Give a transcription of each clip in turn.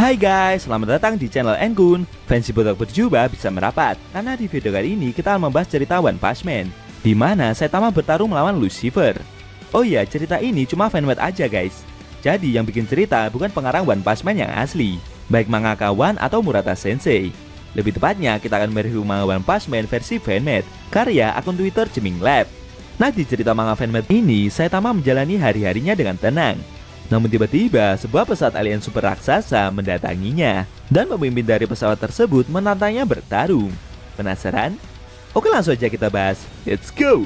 Hai guys, selamat datang di channel Engun. Fans Botak berjubah bisa merapat karena di video kali ini kita akan membahas cerita One Punch Man, di mana Saitama bertarung melawan Lucifer. Oh iya, cerita ini cuma fanmade aja guys. Jadi yang bikin cerita bukan pengarang One Punch Man yang asli, baik mangaka One atau Murata Sensei. Lebih tepatnya kita akan mereview manga One Punch Man versi fanmade karya akun Twitter Ceming Lab. Nah, di cerita manga fanmade ini Saitama menjalani hari-harinya dengan tenang. Namun tiba-tiba sebuah pesawat alien super raksasa mendatanginya dan pemimpin dari pesawat tersebut menantangnya bertarung. Penasaran? Oke, langsung aja kita bahas. Let's go!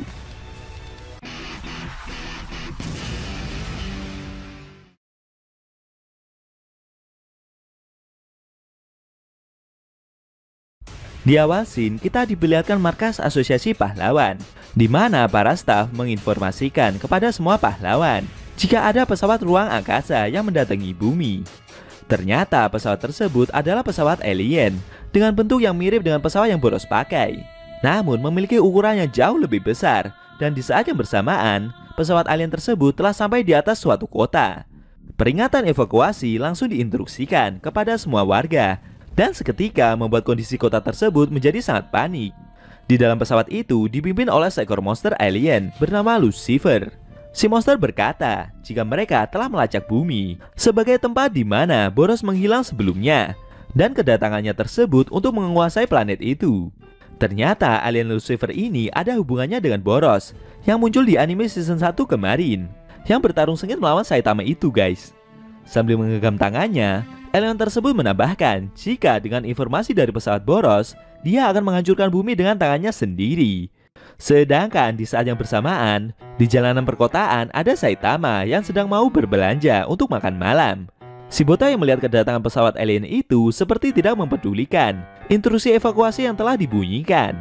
Di awal scene, kita diperlihatkan markas Asosiasi Pahlawan, di mana para staf menginformasikan kepada semua pahlawan jika ada pesawat ruang angkasa yang mendatangi bumi. Ternyata pesawat tersebut adalah pesawat alien dengan bentuk yang mirip dengan pesawat yang Boros pakai, namun memiliki ukuran yang jauh lebih besar. Dan di saat yang bersamaan, pesawat alien tersebut telah sampai di atas suatu kota. Peringatan evakuasi langsung diinstruksikan kepada semua warga, dan seketika membuat kondisi kota tersebut menjadi sangat panik. Di dalam pesawat itu dipimpin oleh seekor monster alien bernama Lucifer. Si monster berkata jika mereka telah melacak bumi sebagai tempat di mana Boros menghilang sebelumnya, dan kedatangannya tersebut untuk menguasai planet itu. Ternyata alien Lucifer ini ada hubungannya dengan Boros yang muncul di anime season 1 kemarin, yang bertarung sengit melawan Saitama itu guys. Sambil menggenggam tangannya, alien tersebut menambahkan jika dengan informasi dari pesawat Boros, dia akan menghancurkan bumi dengan tangannya sendiri. Sedangkan di saat yang bersamaan, di jalanan perkotaan ada Saitama yang sedang mau berbelanja untuk makan malam. Si botak yang melihat kedatangan pesawat alien itu seperti tidak mempedulikan instruksi evakuasi yang telah dibunyikan.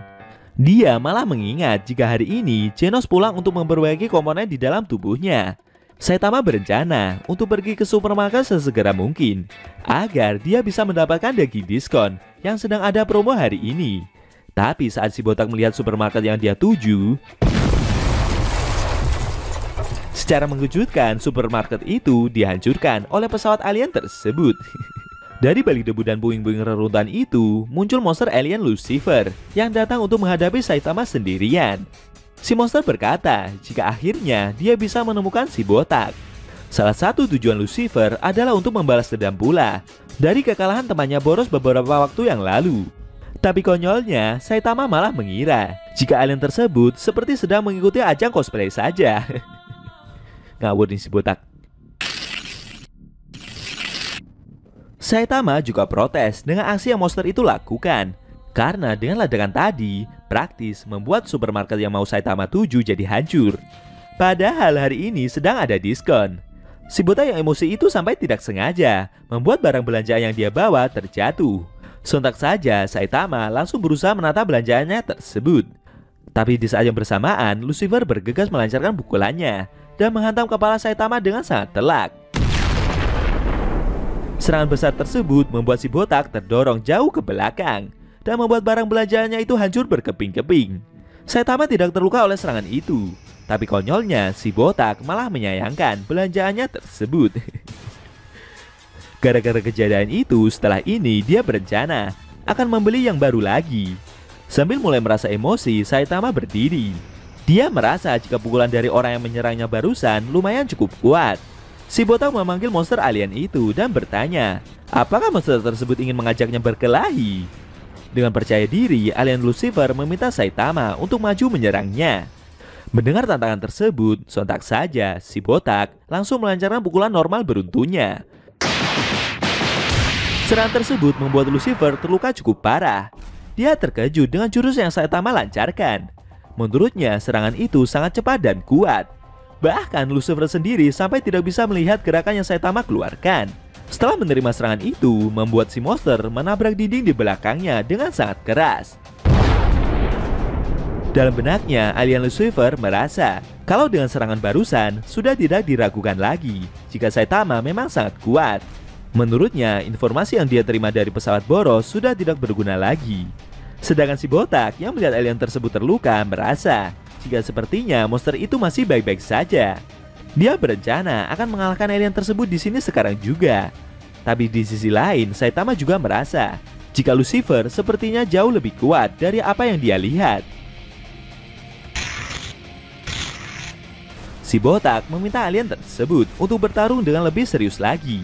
Dia malah mengingat jika hari ini Genos pulang untuk memperbaiki komponen di dalam tubuhnya. Saitama berencana untuk pergi ke supermarket sesegera mungkin agar dia bisa mendapatkan daging diskon yang sedang ada promo hari ini. Tapi saat si botak melihat supermarket yang dia tuju, secara mengejutkan supermarket itu dihancurkan oleh pesawat alien tersebut. Dari balik debu dan puing-puing reruntuhan itu muncul monster alien Lucifer yang datang untuk menghadapi Saitama sendirian. Si monster berkata jika akhirnya dia bisa menemukan si botak. Salah satu tujuan Lucifer adalah untuk membalas dendam pula dari kekalahan temannya Boros beberapa waktu yang lalu. Tapi konyolnya, Saitama malah mengira jika alien tersebut seperti sedang mengikuti ajang cosplay saja. Ngawur nih si botak. Saitama juga protes dengan aksi yang monster itu lakukan, karena dengan ledakan tadi praktis membuat supermarket yang mau Saitama tuju jadi hancur. Padahal hari ini sedang ada diskon. Si botak yang emosi itu sampai tidak sengaja membuat barang belanjaan yang dia bawa terjatuh. Sontak saja Saitama langsung berusaha menata belanjaannya tersebut. Tapi di saat yang bersamaan, Lucifer bergegas melancarkan pukulannya dan menghantam kepala Saitama dengan sangat telak. Serangan besar tersebut membuat si botak terdorong jauh ke belakang dan membuat barang belanjaannya itu hancur berkeping-keping. Saitama tidak terluka oleh serangan itu, tapi konyolnya si botak malah menyayangkan belanjaannya tersebut. Gara-gara kejadian itu, setelah ini dia berencana akan membeli yang baru lagi. Sambil mulai merasa emosi, Saitama berdiri. Dia merasa jika pukulan dari orang yang menyerangnya barusan lumayan cukup kuat. Si botak memanggil monster alien itu dan bertanya, apakah monster tersebut ingin mengajaknya berkelahi? Dengan percaya diri, alien Lucifer meminta Saitama untuk maju menyerangnya. Mendengar tantangan tersebut, sontak saja si botak langsung melancarkan pukulan normal beruntunya. Serangan tersebut membuat Lucifer terluka cukup parah. Dia terkejut dengan jurus yang Saitama lancarkan. Menurutnya serangan itu sangat cepat dan kuat. Bahkan Lucifer sendiri sampai tidak bisa melihat gerakan yang Saitama keluarkan. Setelah menerima serangan itu, membuat si monster menabrak dinding di belakangnya dengan sangat keras. Dalam benaknya, alien Lucifer merasa kalau dengan serangan barusan sudah tidak diragukan lagi jika Saitama memang sangat kuat. Menurutnya, informasi yang dia terima dari pesawat Boros sudah tidak berguna lagi. Sedangkan si botak yang melihat alien tersebut terluka merasa jika sepertinya monster itu masih baik-baik saja. Dia berencana akan mengalahkan alien tersebut di sini sekarang juga. Tapi di sisi lain, Saitama juga merasa jika Lucifer sepertinya jauh lebih kuat dari apa yang dia lihat. Si botak meminta alien tersebut untuk bertarung dengan lebih serius lagi.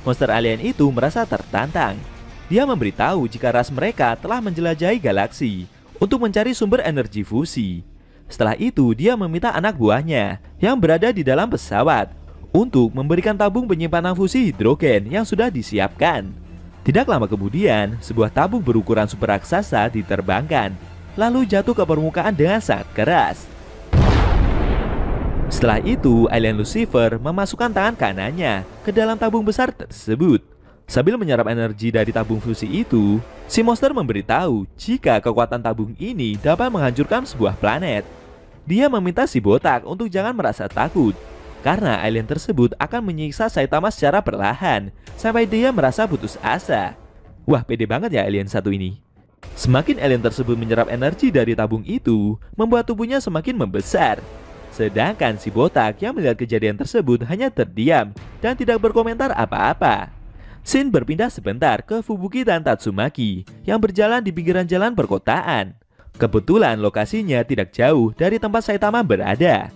Monster alien itu merasa tertantang. Dia memberitahu jika ras mereka telah menjelajahi galaksi untuk mencari sumber energi fusi. Setelah itu, dia meminta anak buahnya yang berada di dalam pesawat untuk memberikan tabung penyimpanan fusi hidrogen yang sudah disiapkan. Tidak lama kemudian, sebuah tabung berukuran super raksasa diterbangkan, lalu jatuh ke permukaan dengan sangat keras. Setelah itu, alien Lucifer memasukkan tangan kanannya ke dalam tabung besar tersebut. Sambil menyerap energi dari tabung fusi itu, si monster memberitahu jika kekuatan tabung ini dapat menghancurkan sebuah planet. Dia meminta si botak untuk jangan merasa takut, karena alien tersebut akan menyiksa Saitama secara perlahan sampai dia merasa putus asa. Wah, pede banget ya alien satu ini. Semakin alien tersebut menyerap energi dari tabung itu, membuat tubuhnya semakin membesar. Sedangkan si botak yang melihat kejadian tersebut hanya terdiam dan tidak berkomentar apa-apa. Shin berpindah sebentar ke Fubuki dan Tatsumaki yang berjalan di pinggiran jalan perkotaan. Kebetulan lokasinya tidak jauh dari tempat Saitama berada.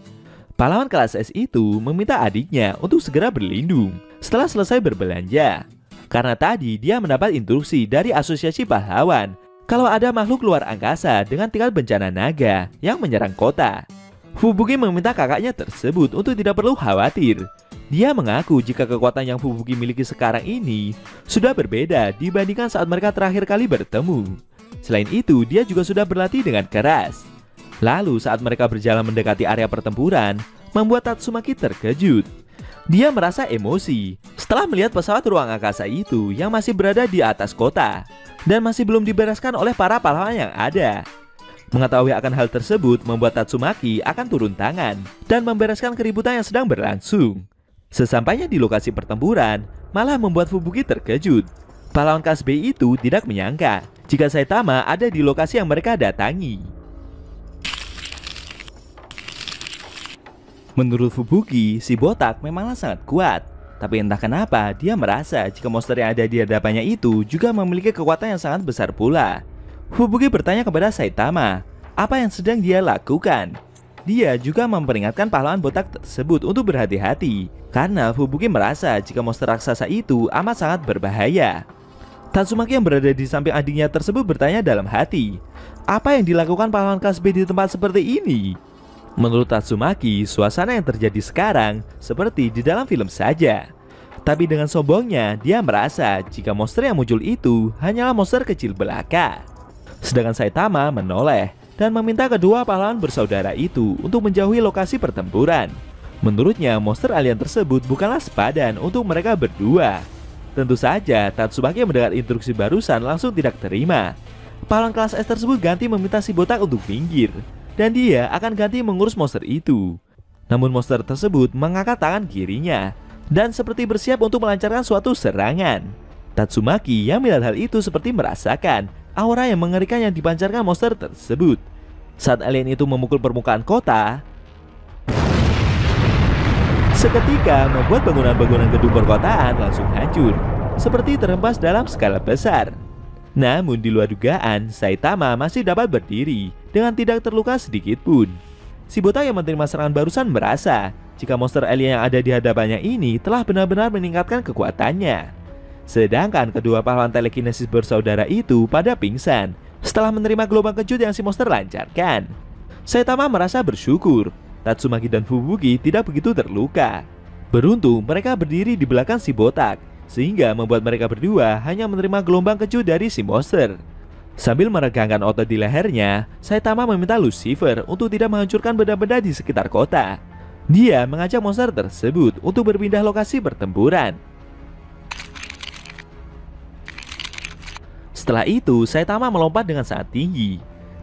Pahlawan kelas S itu meminta adiknya untuk segera berlindung setelah selesai berbelanja. Karena tadi dia mendapat instruksi dari asosiasi pahlawan kalau ada makhluk luar angkasa dengan tingkat bencana naga yang menyerang kota. Fubuki meminta kakaknya tersebut untuk tidak perlu khawatir. Dia mengaku jika kekuatan yang Fubuki miliki sekarang ini sudah berbeda dibandingkan saat mereka terakhir kali bertemu. Selain itu, dia juga sudah berlatih dengan keras. Lalu saat mereka berjalan mendekati area pertempuran, membuat Tatsumaki terkejut. Dia merasa emosi setelah melihat pesawat ruang angkasa itu yang masih berada di atas kota dan masih belum dibereskan oleh para pahlawan yang ada. Mengetahui akan hal tersebut membuat Tatsumaki akan turun tangan dan membereskan keributan yang sedang berlangsung. Sesampainya di lokasi pertempuran, malah membuat Fubuki terkejut. Pahlawan kelas B itu tidak menyangka jika Saitama ada di lokasi yang mereka datangi. Menurut Fubuki, si botak memanglah sangat kuat. Tapi entah kenapa dia merasa jika monster yang ada di hadapannya itu juga memiliki kekuatan yang sangat besar pula. Fubuki bertanya kepada Saitama apa yang sedang dia lakukan. Dia juga memperingatkan pahlawan botak tersebut untuk berhati-hati karena Fubuki merasa jika monster raksasa itu amat sangat berbahaya. Tatsumaki yang berada di samping adiknya tersebut bertanya dalam hati, apa yang dilakukan pahlawan kelas B di tempat seperti ini? Menurut Tatsumaki, suasana yang terjadi sekarang seperti di dalam film saja. Tapi dengan sombongnya, dia merasa jika monster yang muncul itu hanyalah monster kecil belaka. Sedangkan Saitama menoleh dan meminta kedua pahlawan bersaudara itu untuk menjauhi lokasi pertempuran. Menurutnya, monster alien tersebut bukanlah sepadan untuk mereka berdua. Tentu saja, Tatsumaki yang mendengar instruksi barusan langsung tidak terima. Pahlawan kelas S tersebut ganti meminta si botak untuk minggir, dan dia akan ganti mengurus monster itu. Namun monster tersebut mengangkat tangan kirinya dan seperti bersiap untuk melancarkan suatu serangan. Tatsumaki yang melihat hal itu seperti merasakan aura yang mengerikan yang dipancarkan monster tersebut. Saat alien itu memukul permukaan kota, seketika membuat bangunan-bangunan gedung perkotaan langsung hancur, seperti terhempas dalam skala besar. Namun di luar dugaan, Saitama masih dapat berdiri dengan tidak terluka sedikit pun. Si botak yang menerima serangan barusan merasa jika monster alien yang ada di hadapannya ini telah benar-benar meningkatkan kekuatannya. Sedangkan kedua pahlawan telekinesis bersaudara itu pada pingsan setelah menerima gelombang kejut yang si monster lancarkan. Saitama merasa bersyukur Tatsumaki dan Fubuki tidak begitu terluka. Beruntung mereka berdiri di belakang si botak, sehingga membuat mereka berdua hanya menerima gelombang kejut dari si monster. Sambil meregangkan otot di lehernya, Saitama meminta Lucifer untuk tidak menghancurkan benda-benda di sekitar kota. Dia mengajak monster tersebut untuk berpindah lokasi pertempuran. Setelah itu, Saitama melompat dengan sangat tinggi.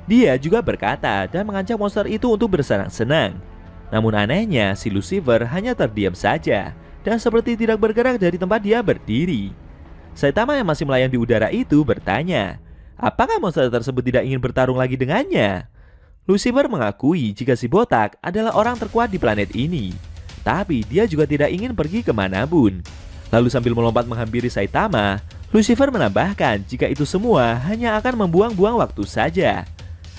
Dia juga berkata dan mengajak monster itu untuk bersenang-senang. Namun anehnya, si Lucifer hanya terdiam saja dan seperti tidak bergerak dari tempat dia berdiri. Saitama yang masih melayang di udara itu bertanya, apakah monster tersebut tidak ingin bertarung lagi dengannya? Lucifer mengakui jika si botak adalah orang terkuat di planet ini. Tapi dia juga tidak ingin pergi kemanapun. Lalu sambil melompat menghampiri Saitama, Lucifer menambahkan jika itu semua hanya akan membuang-buang waktu saja.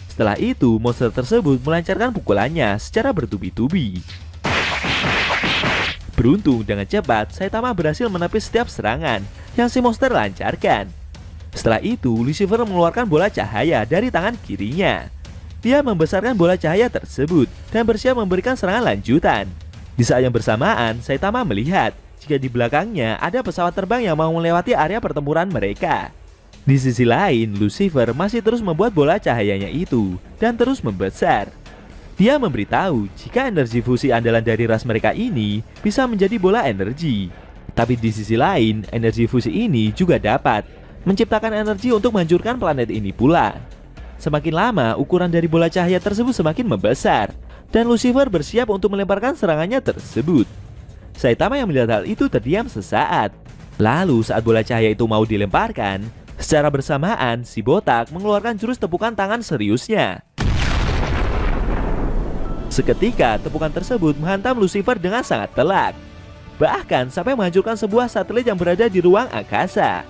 Setelah itu, monster tersebut melancarkan pukulannya secara bertubi-tubi. Beruntung dengan cepat, Saitama berhasil menepis setiap serangan yang si monster lancarkan. Setelah itu, Lucifer mengeluarkan bola cahaya dari tangan kirinya. Dia membesarkan bola cahaya tersebut dan bersiap memberikan serangan lanjutan. Di saat yang bersamaan, Saitama melihat jika di belakangnya ada pesawat terbang yang mau melewati area pertempuran mereka. Di sisi lain, Lucifer masih terus membuat bola cahayanya itu dan terus membesar. Dia memberitahu jika energi fusi andalan dari ras mereka ini bisa menjadi bola energi. Tapi di sisi lain, energi fusi ini juga dapat menciptakan energi untuk menghancurkan planet ini pula. Semakin lama, ukuran dari bola cahaya tersebut semakin membesar, dan Lucifer bersiap untuk melemparkan serangannya tersebut. Saitama yang melihat hal itu terdiam sesaat. Lalu saat bola cahaya itu mau dilemparkan, secara bersamaan si botak mengeluarkan jurus tepukan tangan seriusnya. Seketika tepukan tersebut menghantam Lucifer dengan sangat telak, bahkan sampai menghancurkan sebuah satelit yang berada di ruang angkasa.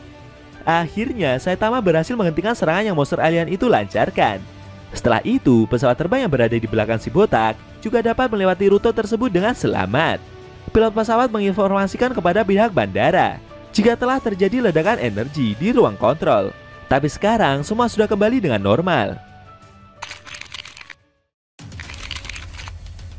Akhirnya Saitama berhasil menghentikan serangan yang monster alien itu lancarkan. Setelah itu, pesawat terbang yang berada di belakang si botak juga dapat melewati rute tersebut dengan selamat. Pilot pesawat menginformasikan kepada pihak bandara jika telah terjadi ledakan energi di ruang kontrol. Tapi sekarang semua sudah kembali dengan normal.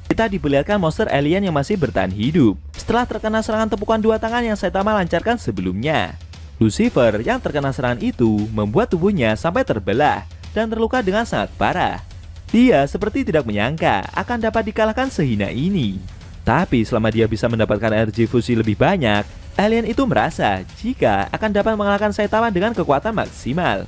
Kita diperlihatkan monster alien yang masih bertahan hidup setelah terkena serangan tepukan dua tangan yang Saitama lancarkan sebelumnya. Lucifer yang terkena serangan itu membuat tubuhnya sampai terbelah dan terluka dengan sangat parah. Dia seperti tidak menyangka akan dapat dikalahkan sehina ini. Tapi selama dia bisa mendapatkan energi fusi lebih banyak, alien itu merasa jika akan dapat mengalahkan Saitama dengan kekuatan maksimal.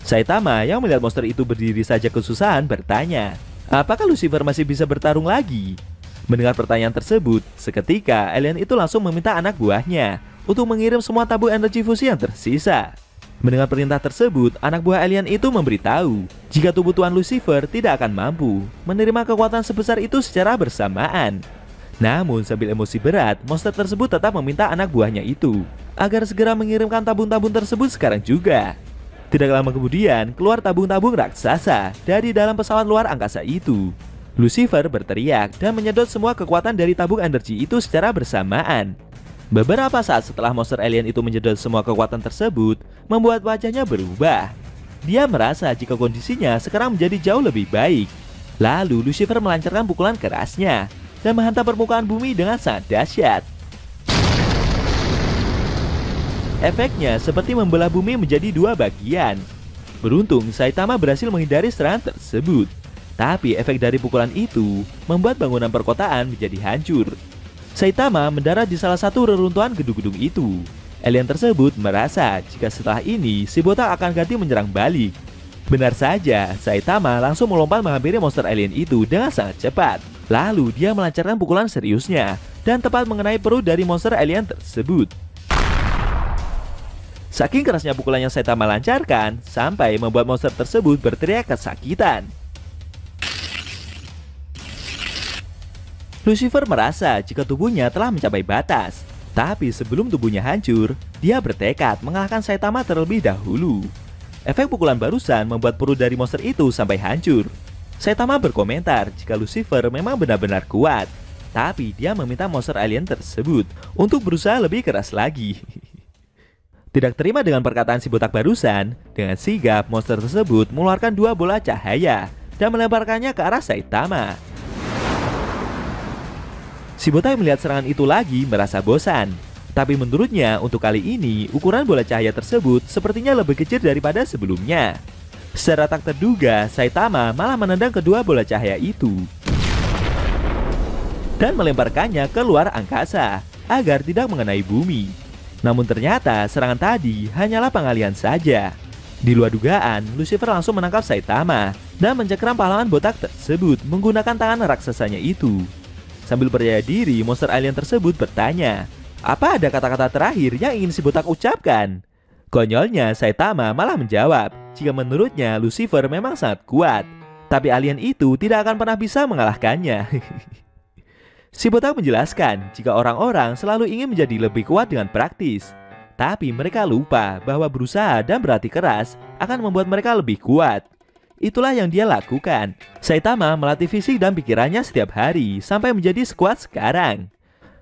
Saitama yang melihat monster itu berdiri saja kesusahan bertanya, apakah Lucifer masih bisa bertarung lagi? Mendengar pertanyaan tersebut, seketika alien itu langsung meminta anak buahnya untuk mengirim semua tabung energi fusi yang tersisa. Mendengar perintah tersebut, anak buah alien itu memberitahu jika tubuh Tuan Lucifer tidak akan mampu menerima kekuatan sebesar itu secara bersamaan. Namun sambil emosi berat, monster tersebut tetap meminta anak buahnya itu agar segera mengirimkan tabung-tabung tersebut sekarang juga. Tidak lama kemudian, keluar tabung-tabung raksasa dari dalam pesawat luar angkasa itu. Lucifer berteriak dan menyedot semua kekuatan dari tabung energi itu secara bersamaan. Beberapa saat setelah monster alien itu menyedot semua kekuatan tersebut, membuat wajahnya berubah. Dia merasa jika kondisinya sekarang menjadi jauh lebih baik. Lalu Lucifer melancarkan pukulan kerasnya dan menghantam permukaan bumi dengan sangat dahsyat. Efeknya seperti membelah bumi menjadi dua bagian. Beruntung Saitama berhasil menghindari serangan tersebut. Tapi efek dari pukulan itu membuat bangunan perkotaan menjadi hancur. Saitama mendarat di salah satu reruntuhan gedung-gedung itu. Alien tersebut merasa jika setelah ini si botak akan ganti menyerang balik. Benar saja, Saitama langsung melompat menghampiri monster alien itu dengan sangat cepat. Lalu dia melancarkan pukulan seriusnya dan tepat mengenai perut dari monster alien tersebut. Saking kerasnya pukulan yang Saitama lancarkan, sampai membuat monster tersebut berteriak kesakitan. Lucifer merasa jika tubuhnya telah mencapai batas. Tapi sebelum tubuhnya hancur, dia bertekad mengalahkan Saitama terlebih dahulu. Efek pukulan barusan membuat perut dari monster itu sampai hancur. Saitama berkomentar jika Lucifer memang benar-benar kuat. Tapi dia meminta monster alien tersebut untuk berusaha lebih keras lagi. Tidak terima dengan perkataan si botak barusan, dengan sigap monster tersebut mengeluarkan dua bola cahaya dan melemparkannya ke arah Saitama. Si botak melihat serangan itu lagi merasa bosan. Tapi menurutnya untuk kali ini ukuran bola cahaya tersebut sepertinya lebih kecil daripada sebelumnya. Secara tak terduga, Saitama malah menendang kedua bola cahaya itu dan melemparkannya ke luar angkasa agar tidak mengenai bumi. Namun ternyata serangan tadi hanyalah pengalihan saja. Di luar dugaan, Lucifer langsung menangkap Saitama dan mencengkeram pahlawan botak tersebut menggunakan tangan raksasanya itu. Sambil percaya diri, monster alien tersebut bertanya, apa ada kata-kata terakhir yang ingin si botak ucapkan? Konyolnya, Saitama malah menjawab jika menurutnya Lucifer memang sangat kuat, tapi alien itu tidak akan pernah bisa mengalahkannya. Si botak menjelaskan jika orang-orang selalu ingin menjadi lebih kuat dengan praktis. Tapi mereka lupa bahwa berusaha dan berlatih keras akan membuat mereka lebih kuat. Itulah yang dia lakukan. Saitama melatih fisik dan pikirannya setiap hari sampai menjadi sekuat sekarang.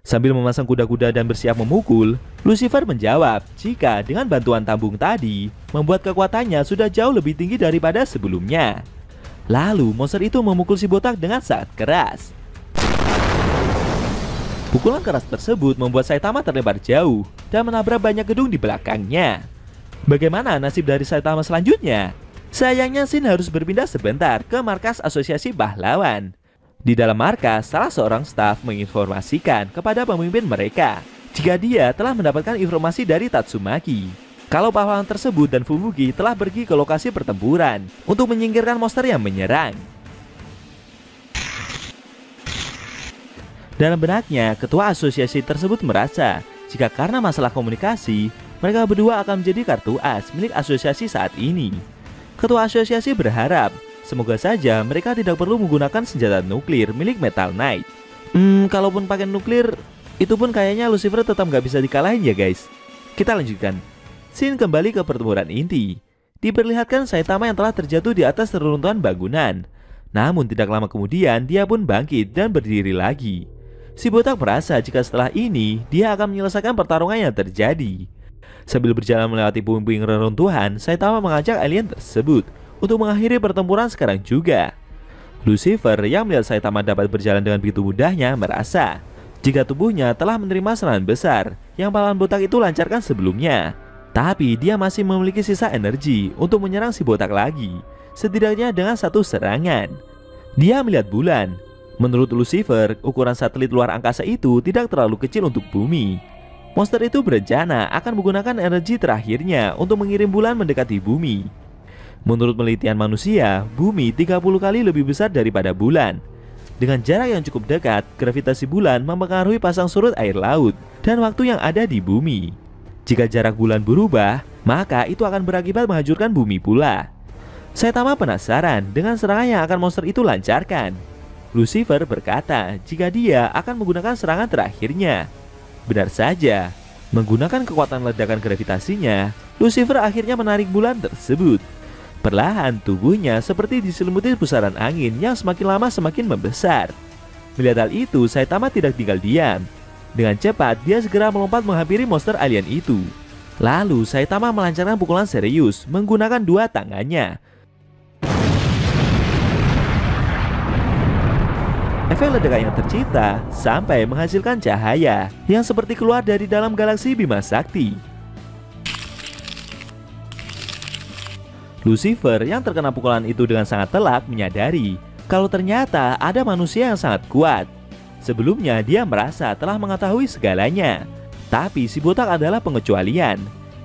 Sambil memasang kuda-kuda dan bersiap memukul, Lucifer menjawab jika dengan bantuan tambung tadi membuat kekuatannya sudah jauh lebih tinggi daripada sebelumnya. Lalu monster itu memukul si botak dengan sangat keras. Pukulan keras tersebut membuat Saitama terlempar jauh dan menabrak banyak gedung di belakangnya. Bagaimana nasib dari Saitama selanjutnya? Sayangnya Shin harus berpindah sebentar ke markas asosiasi pahlawan. Di dalam markas, salah seorang staf menginformasikan kepada pemimpin mereka jika dia telah mendapatkan informasi dari Tatsumaki kalau pahlawan tersebut dan Fubuki telah pergi ke lokasi pertempuran untuk menyingkirkan monster yang menyerang. Dalam benaknya, ketua asosiasi tersebut merasa jika karena masalah komunikasi, mereka berdua akan menjadi kartu as milik asosiasi saat ini. Ketua asosiasi berharap semoga saja mereka tidak perlu menggunakan senjata nuklir milik Metal Knight. Kalaupun pakai nuklir, itu pun kayaknya Lucifer tetap nggak bisa dikalahin ya guys. Kita lanjutkan. Shin kembali ke pertempuran inti. Diperlihatkan Saitama yang telah terjatuh di atas reruntuhan bangunan. Namun tidak lama kemudian dia pun bangkit dan berdiri lagi. Si botak merasa jika setelah ini dia akan menyelesaikan pertarungan yang terjadi. Sambil berjalan melewati puing-puing reruntuhan, Saitama mengajak alien tersebut untuk mengakhiri pertempuran sekarang juga. Lucifer yang melihat Saitama dapat berjalan dengan begitu mudahnya merasa jika tubuhnya telah menerima serangan besar yang pahlawan botak itu lancarkan sebelumnya. Tapi dia masih memiliki sisa energi untuk menyerang si botak lagi, setidaknya dengan satu serangan. Dia melihat bulan. Menurut Lucifer, ukuran satelit luar angkasa itu tidak terlalu kecil untuk bumi. Monster itu berencana akan menggunakan energi terakhirnya untuk mengirim bulan mendekati bumi. Menurut penelitian manusia, bumi 30 kali lebih besar daripada bulan. Dengan jarak yang cukup dekat, gravitasi bulan mempengaruhi pasang surut air laut dan waktu yang ada di bumi. Jika jarak bulan berubah, maka itu akan berakibat menghancurkan bumi pula. Saitama penasaran dengan serangan yang akan monster itu lancarkan. Lucifer berkata jika dia akan menggunakan serangan terakhirnya. Benar saja, menggunakan kekuatan ledakan gravitasinya, Lucifer akhirnya menarik bulan tersebut. Perlahan tubuhnya seperti diselimuti pusaran angin yang semakin lama semakin membesar. Melihat hal itu, Saitama tidak tinggal diam. Dengan cepat dia segera melompat menghampiri monster alien itu. Lalu Saitama melancarkan pukulan serius menggunakan dua tangannya. Efek ledakan yang tercipta sampai menghasilkan cahaya yang seperti keluar dari dalam galaksi Bima Sakti. Lucifer yang terkena pukulan itu dengan sangat telak menyadari kalau ternyata ada manusia yang sangat kuat. Sebelumnya dia merasa telah mengetahui segalanya, tapi si botak adalah pengecualian.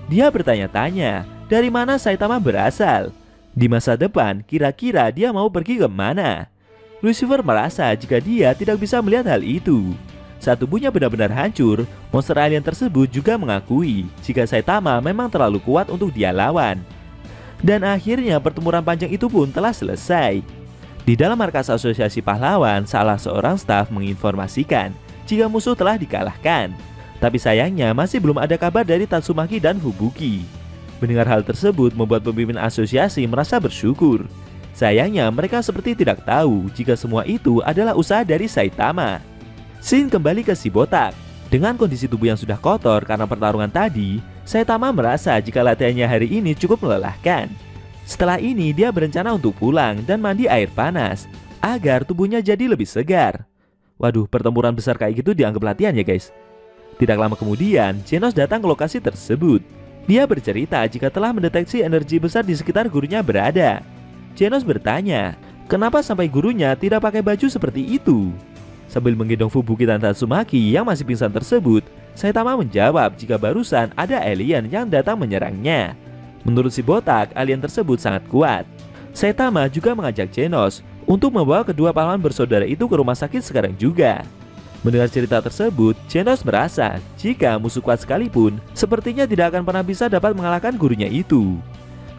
Dia bertanya-tanya dari mana Saitama berasal. Di masa depan kira-kira dia mau pergi ke mana? Lucifer merasa jika dia tidak bisa melihat hal itu. Saat tubuhnya benar-benar hancur, monster alien tersebut juga mengakui jika Saitama memang terlalu kuat untuk dia lawan. Dan akhirnya pertempuran panjang itu pun telah selesai. Di dalam markas asosiasi pahlawan, salah seorang staf menginformasikan jika musuh telah dikalahkan. Tapi sayangnya masih belum ada kabar dari Tatsumaki dan Fubuki. Mendengar hal tersebut membuat pemimpin asosiasi merasa bersyukur. Sayangnya mereka seperti tidak tahu jika semua itu adalah usaha dari Saitama. Shin kembali ke si botak. Dengan kondisi tubuh yang sudah kotor karena pertarungan tadi, Saitama merasa jika latihannya hari ini cukup melelahkan. Setelah ini dia berencana untuk pulang dan mandi air panas agar tubuhnya jadi lebih segar. Waduh, pertempuran besar kayak gitu dianggap latihan ya guys. Tidak lama kemudian, Genos datang ke lokasi tersebut. Dia bercerita jika telah mendeteksi energi besar di sekitar gurunya berada. Genos bertanya, kenapa sampai gurunya tidak pakai baju seperti itu? Sambil menggendong Fubuki dan Tatsumaki yang masih pingsan tersebut, Saitama menjawab jika barusan ada alien yang datang menyerangnya. Menurut si botak, alien tersebut sangat kuat. Saitama juga mengajak Genos untuk membawa kedua pahlawan bersaudara itu ke rumah sakit sekarang juga. Mendengar cerita tersebut, Genos merasa jika musuh kuat sekalipun, sepertinya tidak akan pernah bisa dapat mengalahkan gurunya itu.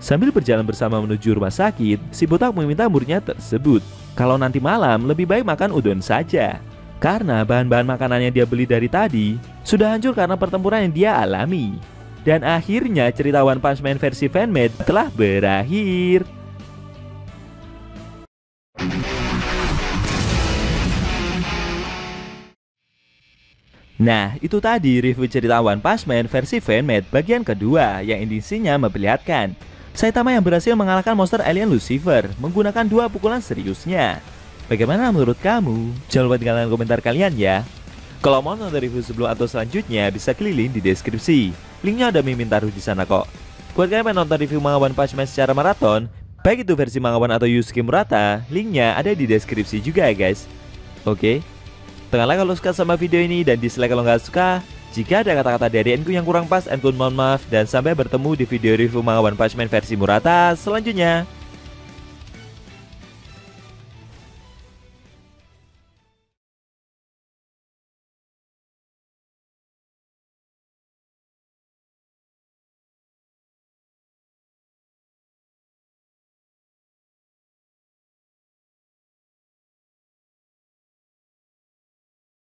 Sambil berjalan bersama menuju rumah sakit, si botak meminta muridnya tersebut kalau nanti malam lebih baik makan udon saja. Karena bahan-bahan makanan yang dia beli dari tadi sudah hancur karena pertempuran yang dia alami. Dan akhirnya cerita One Punch Man versi fanmade telah berakhir. Nah, itu tadi review cerita One Punch Man versi fanmade bagian kedua yang intinya memperlihatkan Saitama yang berhasil mengalahkan monster alien Lucifer menggunakan 2 pukulan seriusnya. Bagaimana menurut kamu? Jangan lupa tinggalkan komentar kalian ya. Kalau mau nonton review sebelum atau selanjutnya bisa klik link di deskripsi. Linknya ada Mimin taruh di sana kok. Buat kalian yang nonton review manga One Punch Man secara maraton, baik itu versi manga One atau Yusuke Murata, linknya ada di deskripsi juga ya guys. Oke, tekan like kalau suka sama video ini dan dislike kalau nggak suka. Jika ada kata-kata dari Enku yang kurang pas, Enku mohon maaf dan sampai bertemu di video review manga One Punch Man versi Murata selanjutnya.